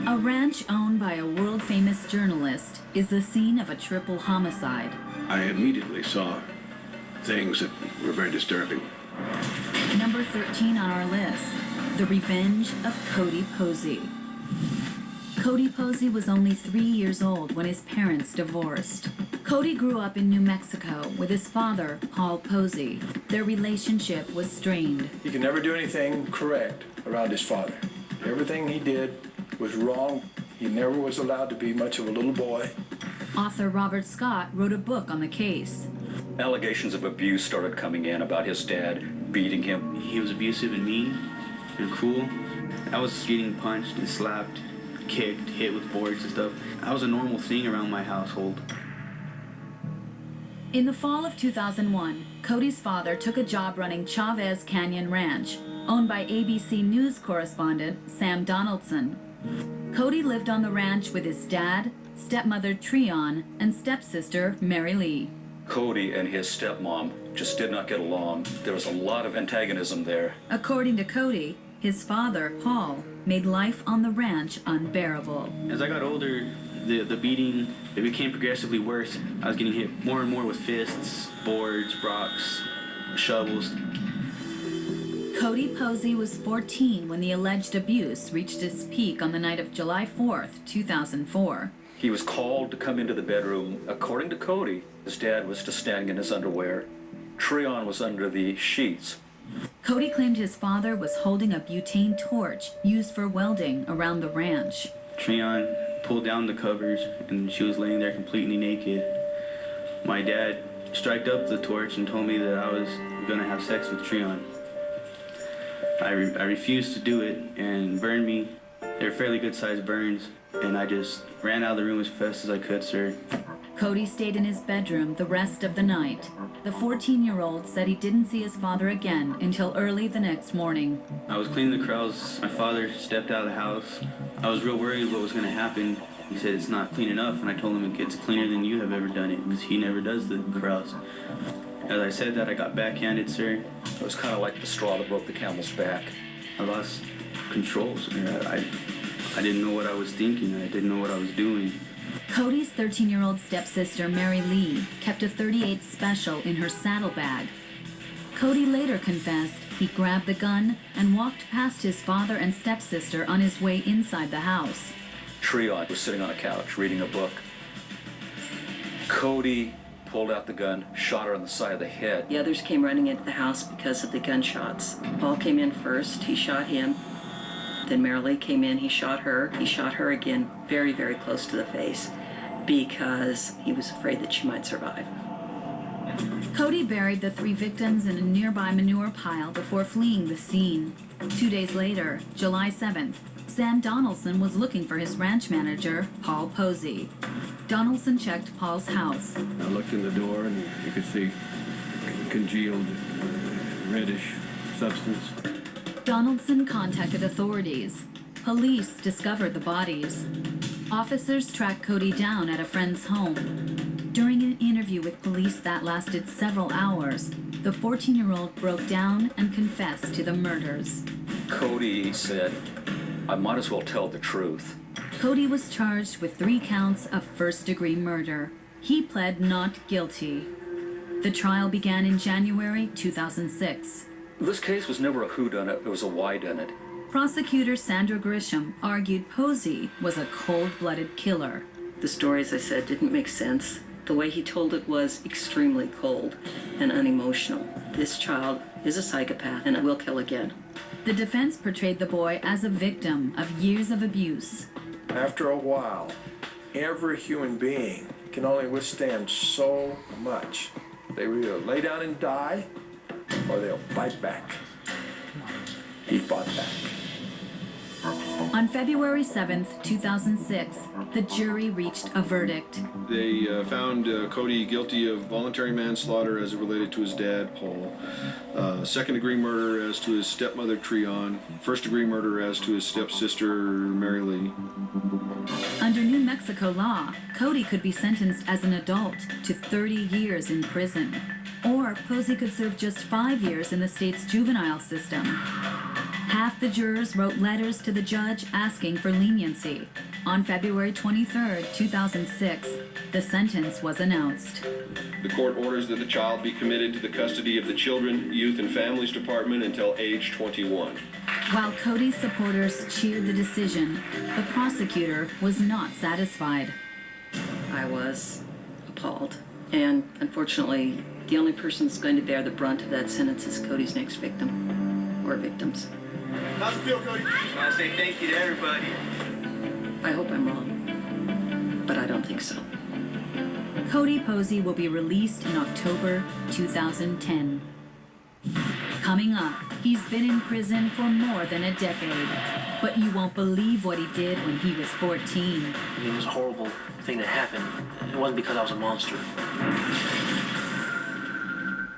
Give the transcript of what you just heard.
A ranch owned by a world-famous journalist is the scene of a triple homicide. I immediately saw things that were very disturbing. Number 13 on our list, The Revenge of Cody Posey. Cody Posey was only 3 years old when his parents divorced. Cody grew up in New Mexico with his father, Paul Posey. Their relationship was strained. He could never do anything correct around his father. Everything he did was wrong. He never was allowed to be much of a little boy. Author Robert Scott wrote a book on the case. Allegations of abuse started coming in about his dad beating him. He was abusive and mean and cruel. I was getting punched and slapped, kicked, hit with boards and stuff. That was a normal thing around my household. In the fall of 2001, Cody's father took a job running Chavez Canyon Ranch, owned by ABC News correspondent Sam Donaldson. Cody lived on the ranch with his dad, stepmother Treon, and stepsister Mary Lee. Cody and his stepmom just did not get along. There was a lot of antagonism there. According to Cody, his father, Paul, made life on the ranch unbearable. As I got older, the beating, it became progressively worse. I was getting hit more and more with fists, boards, rocks, shovels. Cody Posey was 14 when the alleged abuse reached its peak on the night of July 4th, 2004. He was called to come into the bedroom. According to Cody, his dad was just standing in his underwear. Treon was under the sheets. Cody claimed his father was holding a butane torch used for welding around the ranch. Treon pulled down the covers and she was laying there completely naked. My dad striked up the torch and told me that I was gonna have sex with Treon. I refused to do it and burned me. They were fairly good sized burns, and I just ran out of the room as fast as I could, sir. Cody stayed in his bedroom the rest of the night. The 14-year-old said he didn't see his father again until early the next morning. I was cleaning the corrals. My father stepped out of the house. I was real worried what was going to happen. He said, "It's not clean enough," and I told him it's cleaner than you have ever done it, because he never does the corrals. As I said that, I got backhanded, sir. It was kind of like the straw that broke the camel's back. I lost control, sir. I didn't know what I was thinking. I didn't know what I was doing. Cody's 13-year-old stepsister, Mary Lee, kept a .38 Special in her saddlebag. Cody later confessed he grabbed the gun and walked past his father and stepsister on his way inside the house. Treon was sitting on a couch reading a book. Cody pulled out the gun, shot her on the side of the head. The others came running into the house because of the gunshots. Paul came in first, he shot him. Then Marilee came in, he shot her again, very, very close to the face, because he was afraid that she might survive. Cody buried the 3 victims in a nearby manure pile before fleeing the scene. 2 days later, July 7th, Sam Donaldson was looking for his ranch manager, Paul Posey. Donaldson checked Paul's house. I looked in the door and you could see congealed reddish substance. Donaldson contacted authorities. Police discovered the bodies. Officers tracked Cody down at a friend's home. During an interview with police that lasted several hours, the 14-year-old broke down and confessed to the murders. Cody said, "I might as well tell the truth." Cody was charged with 3 counts of first-degree murder. He pled not guilty. The trial began in January 2006. This case was never a whodunit, it was a whydunit. Prosecutor Sandra Grisham argued Posey was a cold-blooded killer. The story, as I said, didn't make sense. The way he told it was extremely cold and unemotional. This child is a psychopath and will kill again. The defense portrayed the boy as a victim of years of abuse. After a while, every human being can only withstand so much. They will either lay down and die, or they'll fight back. He fought back. On February 7th, 2006, the jury reached a verdict. They found Cody guilty of voluntary manslaughter as it related to his dad, Paul, second-degree murder as to his stepmother, Treon, first-degree murder as to his stepsister, Mary Lee. Under New Mexico law, Cody could be sentenced as an adult to 30 years in prison. Or Posey could serve just 5 years in the state's juvenile system. Half the jurors wrote letters to the judge asking for leniency. On February 23, 2006, the sentence was announced. The court orders that the child be committed to the custody of the Children, Youth, and Families Department until age 21. While Cody's supporters cheered the decision, the prosecutor was not satisfied. I was appalled. And unfortunately, the only person that's going to bear the brunt of that sentence is Cody's next victim, or victims. How's it feel, Cody? I want to say thank you to everybody. I hope I'm wrong, but I don't think so. Cody Posey will be released in October 2010. Coming up, he's been in prison for more than a decade. But you won't believe what he did when he was 14. It was a horrible thing that happened. It wasn't because I was a monster.